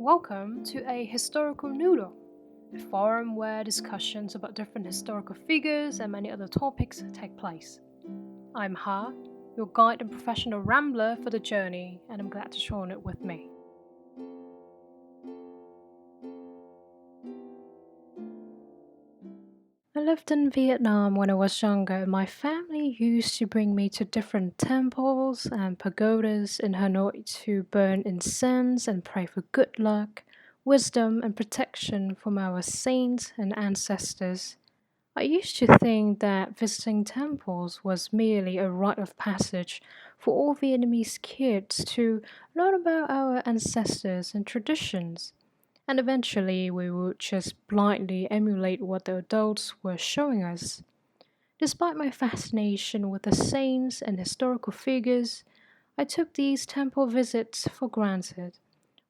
Welcome to a historical noodle, a forum where discussions about different historical figures and many other topics take place. I'm Ha, your guide and professional rambler for the journey, and I'm glad to join it with me. I lived in Vietnam when I was younger, and my family used to bring me to different temples and pagodas in Hanoi to burn incense and pray for good luck, wisdom, and protection from our saints and ancestors. I used to think that visiting temples was merely a rite of passage for all Vietnamese kids to learn about our ancestors and traditions, and eventually we would just blindly emulate what the adults were showing us. Despite my fascination with the saints and historical figures, I took these temple visits for granted,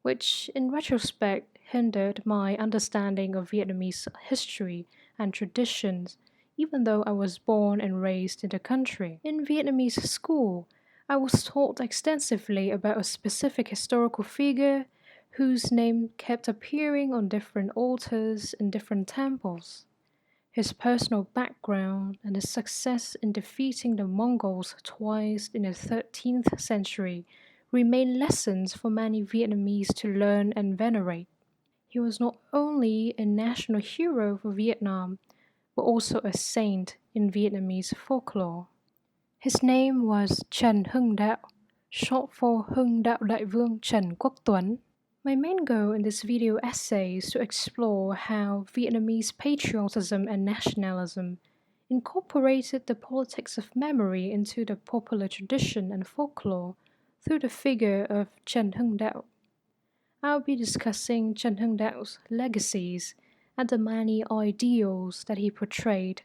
which in retrospect hindered my understanding of Vietnamese history and traditions, even though I was born and raised in the country. In Vietnamese school, I was taught extensively about a specific historical figure whose name kept appearing on different altars in different temples. His personal background and his success in defeating the Mongols twice in the 13th century remain lessons for many Vietnamese to learn and venerate. He was not only a national hero for Vietnam, but also a saint in Vietnamese folklore. His name was Tran Hung Dao, short for Hưng Đạo Đại Vương Trần Quốc Tuấn. My main goal in this video essay is to explore how Vietnamese patriotism and nationalism incorporated the politics of memory into the popular tradition and folklore through the figure of Trần Hưng Đạo. I'll be discussing Trần Hưng Đạo legacies and the many ideals that he portrayed,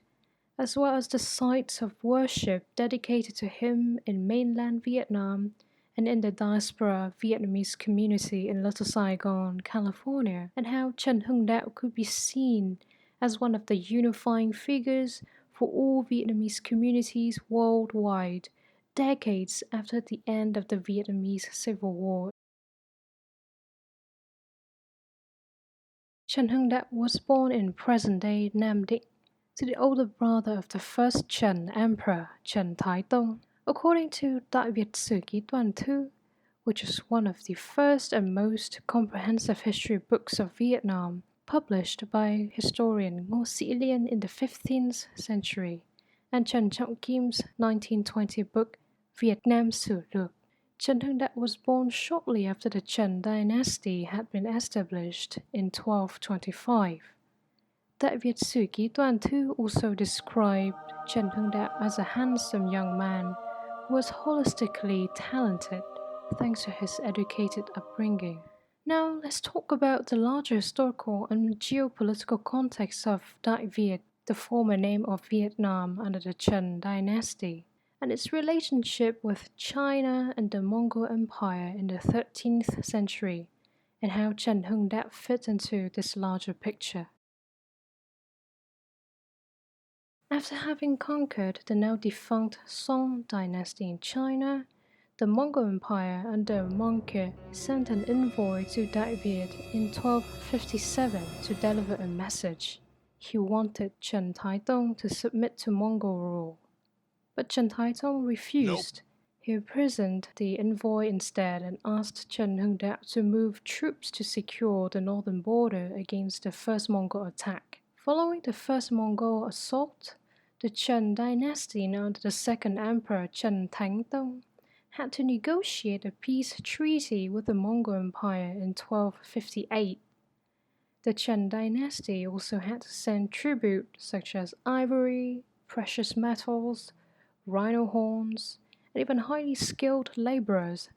as well as the sites of worship dedicated to him in mainland Vietnam and in the diaspora Vietnamese community in Little Saigon, California, and how Trần Hưng Đạo could be seen as one of the unifying figures for all Vietnamese communities worldwide, decades after the end of the Vietnamese Civil War. Trần Hưng Đạo was born in present-day Nam Định to the older brother of the first Trần Emperor, Trần Thái Tông. According to Đại Việt Sử Ký Toàn Thư, which is one of the first and most comprehensive history books of Vietnam, published by historian Ngô Sĩ Liên in the 15th century, and Trần Trọng Kim's 1920 book Việt Nam Sử Lược. Trần Hưng Đạo was born shortly after the Trần dynasty had been established in 1225. Đại Việt Sử Ký Toàn Thư also described Trần Hưng Đạo as a handsome young man who was holistically talented thanks to his educated upbringing. Now let's talk about the larger historical and geopolitical context of Đại Việt, the former name of Vietnam under the Trần dynasty, and its relationship with China and the Mongol Empire in the 13th century, and how Trần Hưng Đạo fit into this larger picture. After having conquered the now defunct Song dynasty in China, the Mongol Empire under Mongke sent an envoy to Đại Việt in 1257 to deliver a message. He wanted Trần Thái Tông to submit to Mongol rule. But Trần Thái Tông refused. He imprisoned the envoy instead and asked Trần Hưng Đạo to move troops to secure the northern border against the first Mongol attack. Following the first Mongol assault, the Trần dynasty under the second emperor Trần Thánh Tông had to negotiate a peace treaty with the Mongol Empire in 1258. The Trần dynasty also had to send tribute such as ivory, precious metals, rhino horns, and even highly skilled laborers,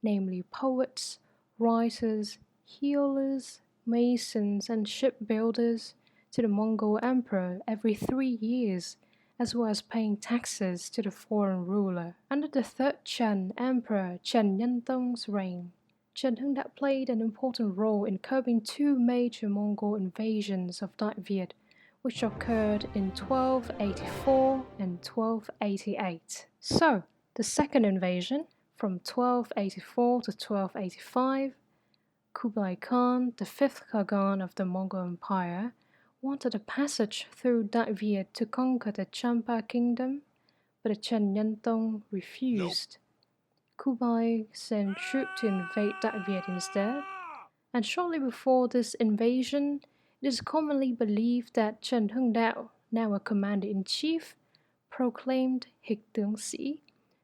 namely poets, writers, healers, masons, and shipbuilders, to the Mongol emperor every 3 years, as well as paying taxes to the foreign ruler. Under the third Trần emperor Trần Nhân Tong's reign, Trần Hưng Đạo played an important role in curbing two major Mongol invasions of Đại Việt, which occurred in 1284 and 1288. So, the second invasion, from 1284 to 1285, Kublai Khan, the fifth Khagan of the Mongol Empire, wanted a passage through Đại Việt to conquer the Champa kingdom, but the Chen Nhân refused. Kublai sent troops to invade Đại Việt instead, and shortly before this invasion, it is commonly believed that Tran Hung Dao, now a commander-in-chief, proclaimed Hịch tướng sĩ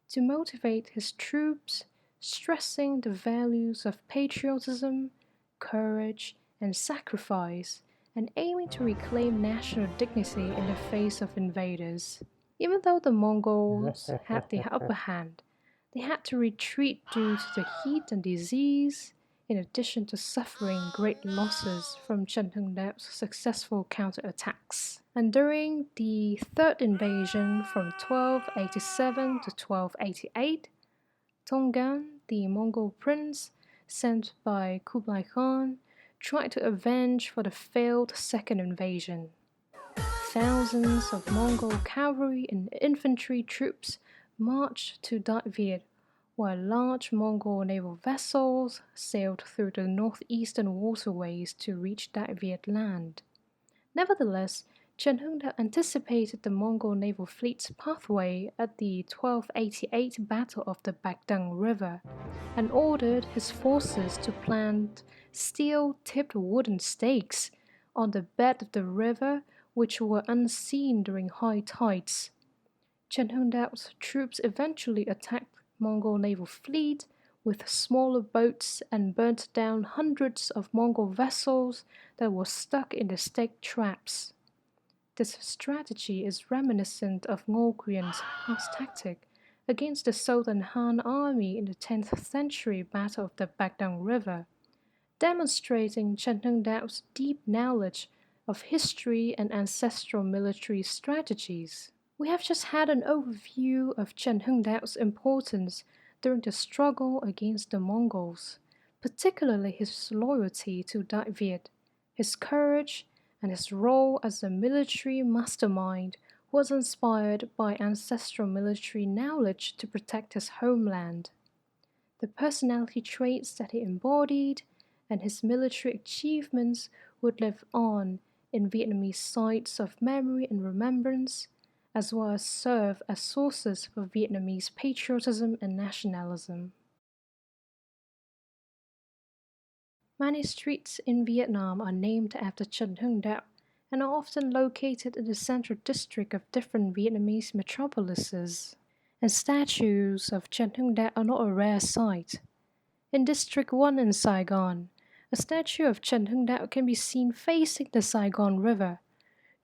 to motivate his troops, stressing the values of patriotism, courage, and sacrifice, and aiming to reclaim national dignity in the face of invaders. Even though the Mongols had the upper hand, they had to retreat due to the heat and disease, in addition to suffering great losses from Tran Hung Dao's successful counterattacks. And during the third invasion from 1287 to 1288, Tongan, the Mongol prince sent by Kublai Khan, tried to avenge for the failed second invasion. Thousands of Mongol cavalry and infantry troops marched to Đại Việt, while large Mongol naval vessels sailed through the northeastern waterways to reach Đại Việt land. Nevertheless, Tran Hung Dao anticipated the Mongol naval fleet's pathway at the 1288 Battle of the Bac Dang River and ordered his forces to plant steel-tipped wooden stakes on the bed of the river, which were unseen during high tides. Tran Hung Dao's troops eventually attacked Mongol naval fleet with smaller boats and burnt down hundreds of Mongol vessels that were stuck in the stake traps. This strategy is reminiscent of Nguyen's past tactic against the Southern Han army in the 10th century Battle of the Bac Dang River, demonstrating Tran Hung Dao's deep knowledge of history and ancestral military strategies. We have just had an overview of Tran Hung Dao's importance during the struggle against the Mongols, particularly his loyalty to Đại Việt, his courage, and his role as a military mastermind who was inspired by ancestral military knowledge to protect his homeland. The personality traits that he embodied and his military achievements would live on in Vietnamese sites of memory and remembrance, as well as serve as sources for Vietnamese patriotism and nationalism. Many streets in Vietnam are named after Tran Hung Dao and are often located in the central district of different Vietnamese metropolises. And statues of Tran Hung Dao are not a rare sight. In District 1 in Saigon, a statue of Tran Hung Dao can be seen facing the Saigon River.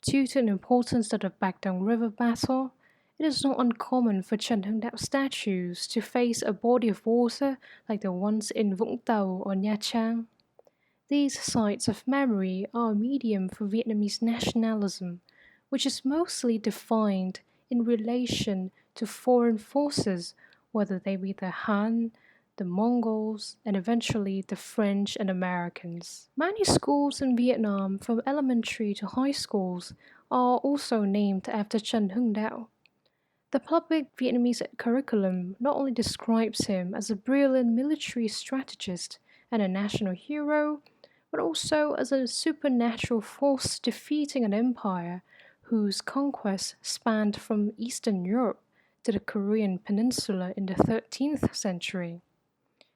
Due to the importance of the Bac Dang River battle, it is not uncommon for Tran Hung Dao statues to face a body of water like the ones in Vũng Tàu or Nha Trang. These sites of memory are a medium for Vietnamese nationalism, which is mostly defined in relation to foreign forces, whether they be the Han, the Mongols, and eventually the French and Americans. Many schools in Vietnam, from elementary to high schools, are also named after Tran Hung Dao. The public Vietnamese curriculum not only describes him as a brilliant military strategist and a national hero, but also as a supernatural force defeating an empire whose conquest spanned from Eastern Europe to the Korean peninsula in the 13th century.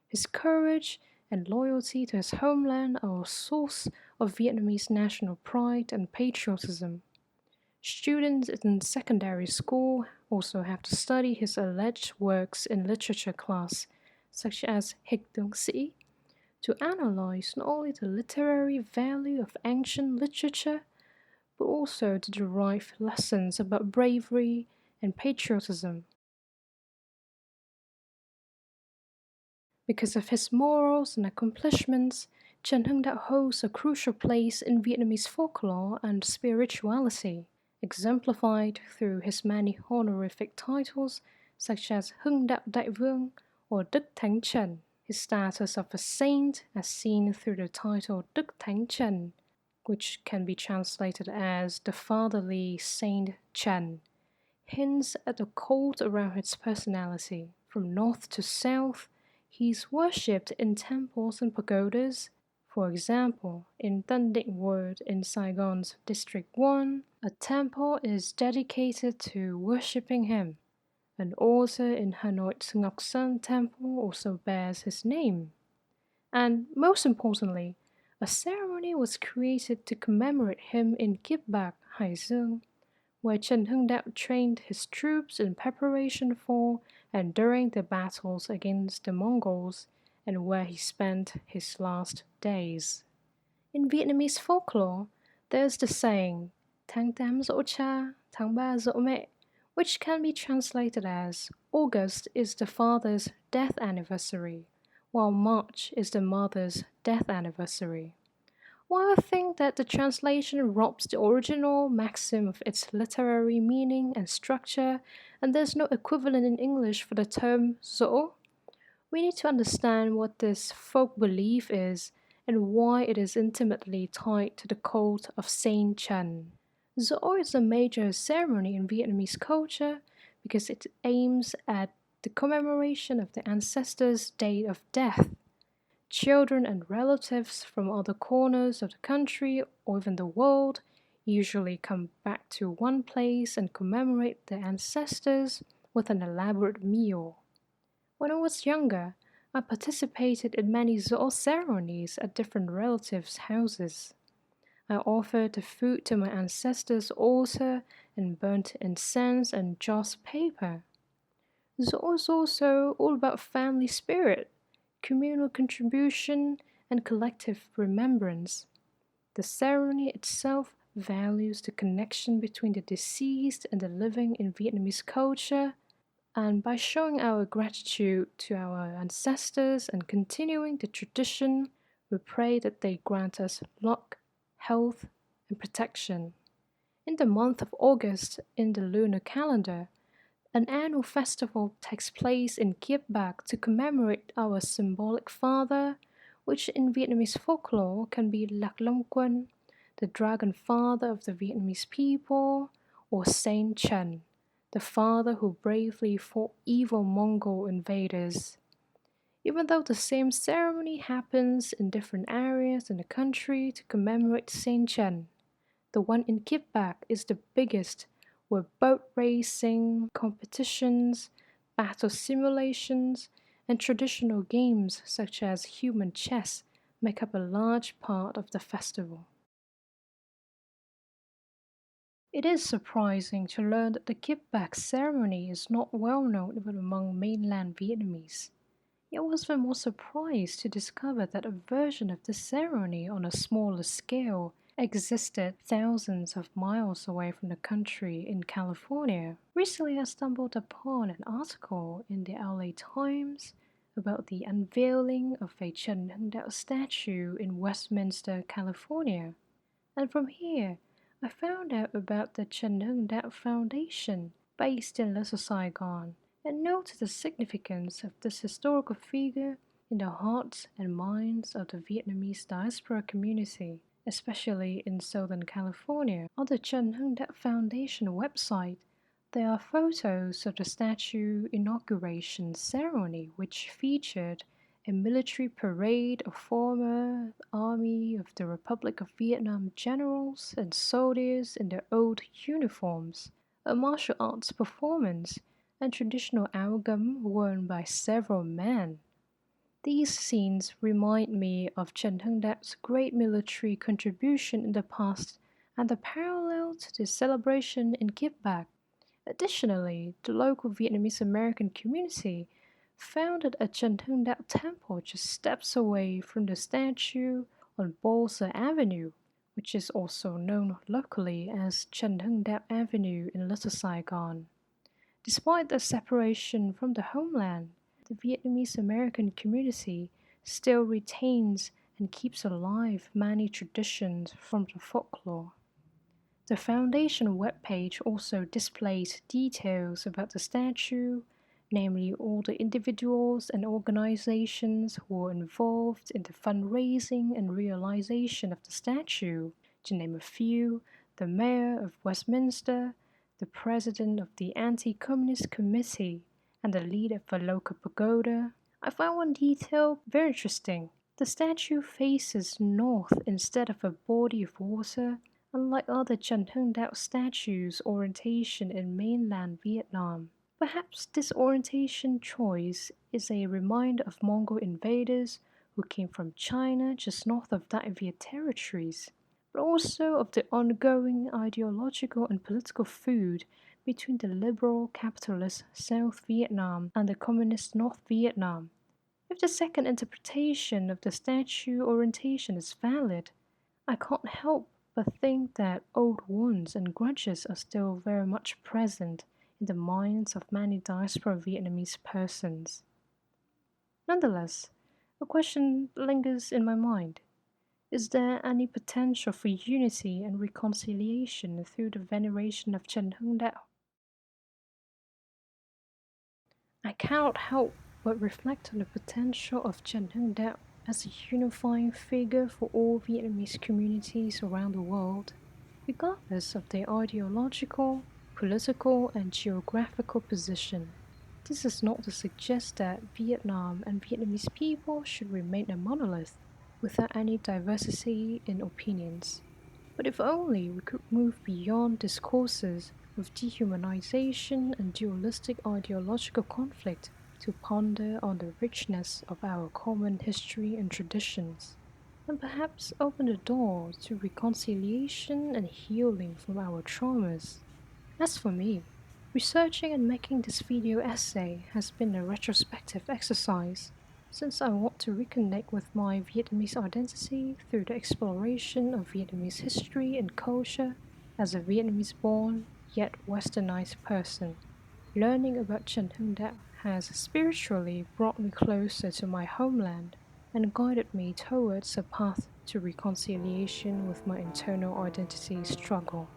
His courage and loyalty to his homeland are a source of Vietnamese national pride and patriotism. Students in secondary school also have to study his alleged works in literature class, such as Hịch tướng sĩ, to analyze not only the literary value of ancient literature, but also to derive lessons about bravery and patriotism. Because of his morals and accomplishments, Tran Hung Dao holds a crucial place in Vietnamese folklore and spirituality, exemplified through his many honorific titles such as Hưng Đạo Đại Vương or Đức Thánh Trần. His status of a saint as seen through the title Đức Thánh Trần, which can be translated as the fatherly Saint Trần, hints at the cult around his personality. From north to south, he is worshipped in temples and pagodas, For example, in Tân Định Ward in Saigon's District 1, a temple is dedicated to worshipping him. An altar in Hanoi's Ngọc Sơn Temple also bears his name. And most importantly, a ceremony was created to commemorate him in Kibbak, Haizeong, where Tran Hung Dao trained his troops in preparation for and during the battles against the Mongols, and where he spent his last days. In Vietnamese folklore, there's the saying, Tháng 8 giỗ cha, tháng 3 giỗ mẹ, which can be translated as August is the father's death anniversary, while March is the mother's death anniversary. While I think that the translation robs the original maxim of its literary meaning and structure, and there's no equivalent in English for the term giỗ, we need to understand what this folk belief is and why it is intimately tied to the cult of Saint Chan. Giỗ is a major ceremony in Vietnamese culture because it aims at the commemoration of the ancestors' day of death. Children and relatives from other corners of the country or even the world usually come back to one place and commemorate their ancestors with an elaborate meal. When I was younger, I participated in many Zo'o ceremonies at different relatives' houses. I offered the food to my ancestors' altar and burnt incense and joss paper. Zo'o is also all about family spirit, communal contribution, and collective remembrance. The ceremony itself values the connection between the deceased and the living in Vietnamese culture, and by showing our gratitude to our ancestors and continuing the tradition, we pray that they grant us luck, health, and protection. In the month of August in the lunar calendar, an annual festival takes place in Kiep Bạc to commemorate our symbolic father, which in Vietnamese folklore can be Lạc Long Quân, the dragon father of the Vietnamese people, or Saint Chan, the father who bravely fought evil Mongol invaders. Even though the same ceremony happens in different areas in the country to commemorate Saint Chan, the one in Kiep Bạc is the biggest, where boat racing, competitions, battle simulations, and traditional games such as human chess make up a large part of the festival. It is surprising to learn that the Kiep Bạc ceremony is not well known even among mainland Vietnamese. Yet I was even more surprised to discover that a version of this ceremony on a smaller scale existed thousands of miles away from the country in California. Recently, I stumbled upon an article in the LA Times about the unveiling of a Tran Hung Dao statue in Westminster, California. And from here, I found out about the Tran Hung Dao Foundation, based in Little Saigon, and noted the significance of this historical figure in the hearts and minds of the Vietnamese diaspora community, especially in Southern California. On the Tran Hung Dao Foundation website, there are photos of the statue inauguration ceremony, which featured a military parade of former Army of the Republic of Vietnam generals and soldiers in their old uniforms, a martial arts performance, and traditional áo gấm worn by several men. These scenes remind me of Tran Hung Dao's great military contribution in the past and the parallel to the celebration in Kiep Bạc. Additionally, the local Vietnamese American community founded a Tran Hung Dao temple just steps away from the statue on Bo Sa Avenue, which is also known locally as Tran Hung Dao Avenue in Little Saigon. Despite the separation from the homeland, the Vietnamese American community still retains and keeps alive many traditions from the folklore. The foundation webpage also displays details about the statue, namely all the individuals and organizations who were involved in the fundraising and realization of the statue. To name a few, the mayor of Westminster, the president of the Anti-Communist Committee, and the leader of a local pagoda. I found one detail very interesting. The statue faces north instead of a body of water, unlike other Tran Hung Dao statues' orientation in mainland Vietnam. Perhaps this orientation choice is a reminder of Mongol invaders who came from China just north of Đại Việt territories, but also of the ongoing ideological and political feud between the liberal capitalist South Vietnam and the communist North Vietnam. If the second interpretation of the statue orientation is valid, I can't help but think that old wounds and grudges are still very much present in the minds of many diaspora Vietnamese persons. Nonetheless, a question lingers in my mind. Is there any potential for unity and reconciliation through the veneration of Tran Hung Dao? I cannot help but reflect on the potential of Tran Hung Dao as a unifying figure for all Vietnamese communities around the world, regardless of their ideological, political, and geographical position. This is not to suggest that Vietnam and Vietnamese people should remain a monolith without any diversity in opinions. But if only we could move beyond discourses of dehumanization and dualistic ideological conflict to ponder on the richness of our common history and traditions, and perhaps open the door to reconciliation and healing from our traumas. As for me, researching and making this video essay has been a retrospective exercise, since I want to reconnect with my Vietnamese identity through the exploration of Vietnamese history and culture as a Vietnamese-born yet westernized person. Learning about Tran Hung Dao has spiritually brought me closer to my homeland and guided me towards a path to reconciliation with my internal identity struggle.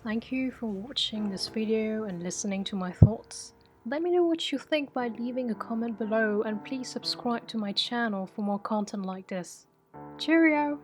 Thank you for watching this video and listening to my thoughts. Let me know what you think by leaving a comment below, and please subscribe to my channel for more content like this. Cheerio!